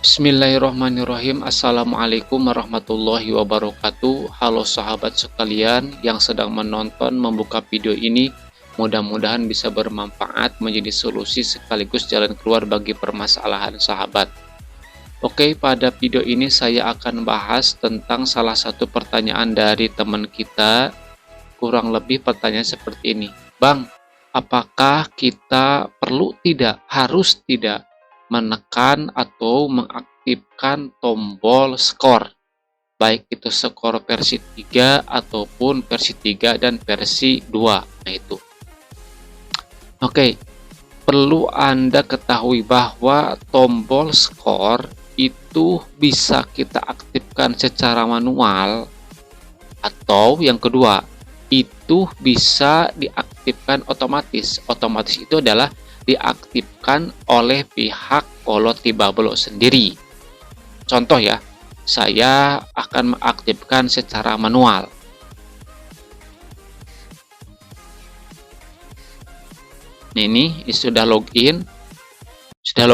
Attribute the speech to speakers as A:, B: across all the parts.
A: Bismillahirrahmanirrahim. Assalamualaikum warahmatullahi wabarakatuh. Halo sahabat sekalian yang sedang menonton membuka video ini. Mudah-mudahan bisa bermanfaat menjadi solusi sekaligus jalan keluar bagi permasalahan sahabat. Oke, pada video ini saya akan bahas tentang salah satu pertanyaan dari teman kita. Kurang lebih pertanyaan seperti ini. Bang, apakah kita perlu tidak, harus tidak menekan atau mengaktifkan tombol skor, baik itu skor versi 3 ataupun versi 3 dan versi 2. Nah itu. Oke, perlu Anda ketahui bahwa tombol skor itu bisa kita aktifkan secara manual, atau yang kedua itu bisa diaktifkan otomatis. Otomatis itu adalah diaktifkan oleh pihak Quality Bubble sendiri. Contoh ya, saya akan mengaktifkan secara manual. Nah, ini sudah login, kita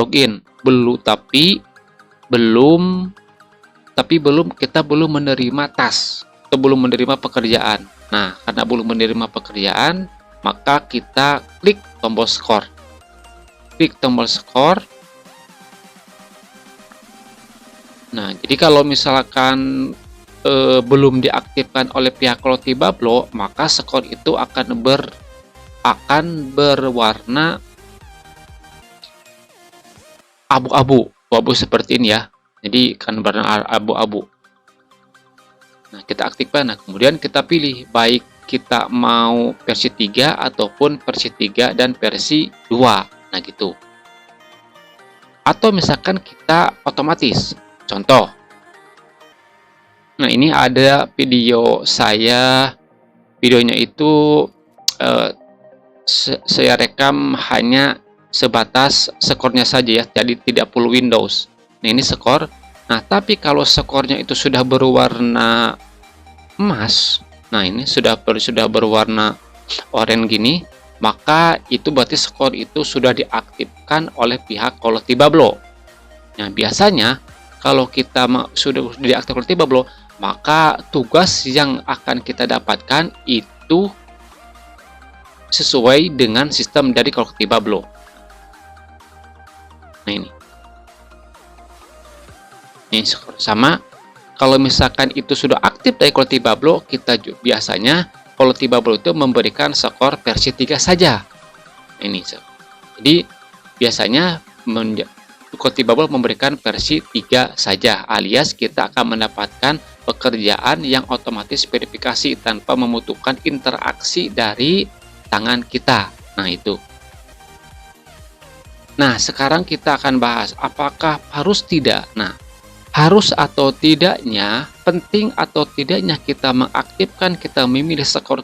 A: belum menerima task atau belum menerima pekerjaan. Nah, karena belum menerima pekerjaan, maka kita klik tombol skor. Nah, jadi kalau misalkan belum diaktifkan oleh pihak Quality Bubble, maka skor itu akan berwarna abu-abu seperti ini ya. Jadi akan berwarna abu-abu. Nah, kita aktifkan. Nah, kemudian kita pilih baik kita mau versi 3 ataupun versi 3 dan versi 2. Nah, gitu. Atau misalkan kita otomatis. Contoh. Nah, ini ada video saya. Videonya itu saya rekam hanya sebatas skornya saja ya. Jadi tidak full Windows. Nah, ini skor. Nah, tapi kalau skornya itu sudah berwarna emas, nah ini sudah berwarna oranye gini, maka itu berarti skor itu sudah diaktifkan oleh pihak Quality Bubble. Nah, biasanya kalau kita sudah diaktifkan Quality Bubble, maka tugas yang akan kita dapatkan itu sesuai dengan sistem dari Quality Bubble. Nah, ini sama. Kalau misalkan itu sudah aktif dari Quality Bubble, kita biasanya Quality Bubble itu memberikan skor versi 3 saja. Ini. Jadi biasanya Quality Bubble memberikan versi 3 saja, alias kita akan mendapatkan pekerjaan yang otomatis verifikasi tanpa membutuhkan interaksi dari tangan kita. Nah, itu. Nah, sekarang kita akan bahas apakah harus tidak. Nah, harus atau tidaknya, penting atau tidaknya kita mengaktifkan, kita memilih skor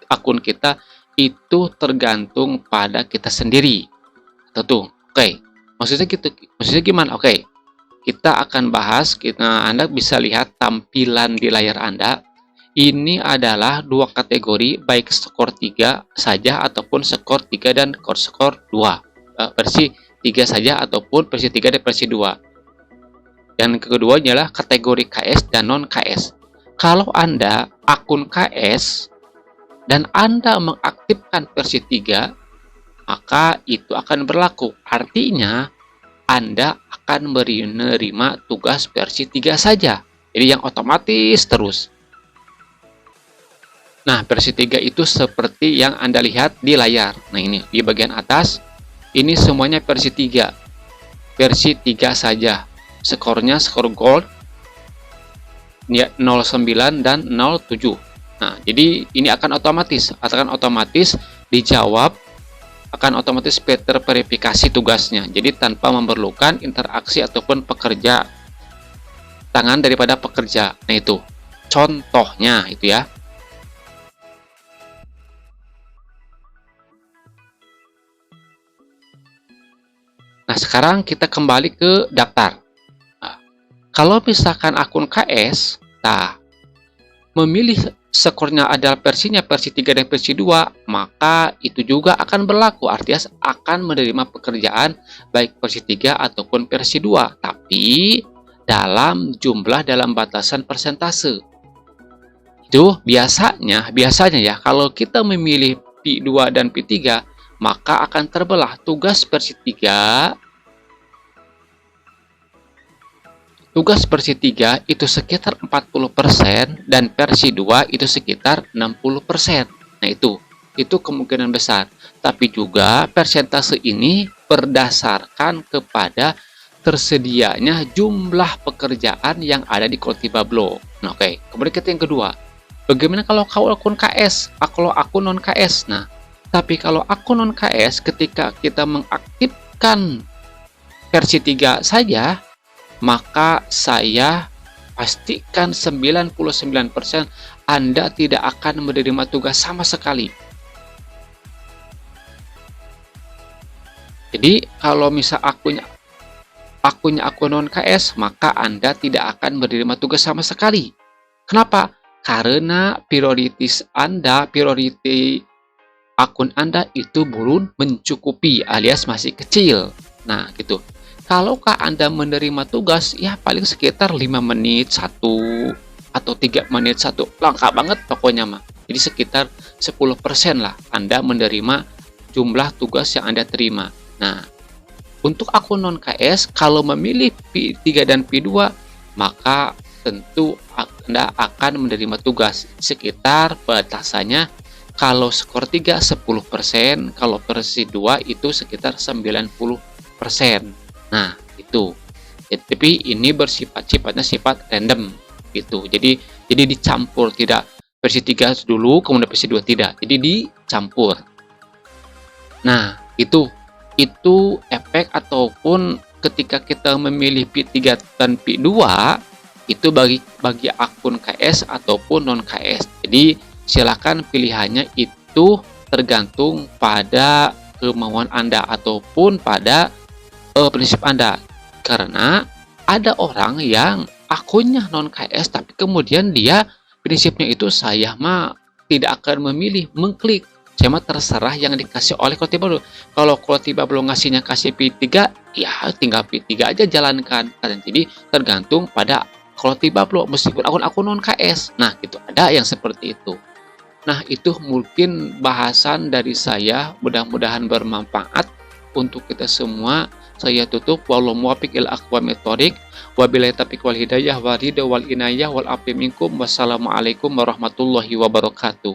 A: akun kita, itu tergantung pada kita sendiri. Tentu. Oke. Maksudnya gimana? Oke. Kita akan bahas, Anda bisa lihat tampilan di layar Anda. Ini adalah dua kategori, baik skor 3 saja ataupun skor 3 dan skor 2. Versi 3 saja ataupun versi 3 dan versi 2. Dan kedua adalah kategori KS dan non KS. Kalau Anda akun KS dan Anda mengaktifkan versi 3, maka itu akan berlaku. Artinya Anda akan menerima tugas versi 3 saja. Jadi yang otomatis terus. Nah, versi 3 itu seperti yang Anda lihat di layar. Nah, ini di bagian atas. Ini semuanya versi 3. Versi 3 saja. Skornya skor gold ya, 09 dan 07. Nah, jadi ini akan otomatis dijawab, akan otomatis terverifikasi tugasnya. Jadi tanpa memerlukan interaksi ataupun pekerja tangan daripada pekerja. Nah, itu contohnya itu ya. Nah, sekarang kita kembali ke daftar. Nah, kalau misalkan akun KS, memilih skornya adalah versinya versi 3 dan versi 2, maka itu juga akan berlaku, artinya akan menerima pekerjaan baik versi 3 ataupun versi 2, tapi dalam batasan persentase. Itu biasanya ya, kalau kita memilih P2 dan P3, maka akan terbelah tugas versi 3. Tugas versi 3 itu sekitar 40% dan versi 2 itu sekitar 60%. Nah, itu kemungkinan besar. Tapi juga persentase ini berdasarkan kepada tersedianya jumlah pekerjaan yang ada di Kultivablo. Nah, oke. Kemudian kita yang kedua. Bagaimana kalau akun KS? Kalau akun non KS. Nah, tapi kalau akun non KS ketika kita mengaktifkan versi 3 saja, maka saya pastikan 99% Anda tidak akan menerima tugas sama sekali. Jadi kalau misal akunnya akun non KS, maka Anda tidak akan menerima tugas sama sekali. Kenapa? Karena prioritas akun Anda itu belum mencukupi alias masih kecil. Nah, gitu. Kalaukah Anda menerima tugas, ya paling sekitar 5 menit 1 atau 3 menit 1. Langka banget pokoknya mah. Jadi sekitar 10% lah Anda menerima jumlah tugas yang Anda terima. Nah, untuk akun non-KS, kalau memilih P3 dan P2, maka tentu Anda akan menerima tugas. Sekitar batasannya, kalau skor 3, 10%, kalau versi 2 itu sekitar 90%. Nah, itu. Tapi ini sifatnya sifat random gitu. Jadi dicampur, tidak versi 3 dulu kemudian versi 2 tidak. Jadi dicampur. Nah, itu efek ataupun ketika kita memilih P3 dan P2 itu bagi akun KS ataupun non KS. Jadi silakan pilihannya itu tergantung pada kemauan Anda ataupun pada prinsip Anda, karena ada orang yang akunnya non KS tapi kemudian dia prinsipnya itu saya mah tidak akan memilih mengklik, saya mah terserah yang dikasih oleh Kultivablo. Kalau Kultivablo ngasihnya kasih P3, ya tinggal P3 aja jalankan. Jadi tergantung pada Kultivablo meskipun akun-akun non KS. Nah, itu ada yang seperti itu. Nah, itu mungkin bahasan dari saya, mudah-mudahan bermanfaat untuk kita semua. Saya tutup. Wallahu muwaffiq ila aqwamit thoriq. Wabillahi taufiq wal hidayah wa ridha wal inayah wal afi minkum. Wassalamualaikum warahmatullahi wabarakatuh.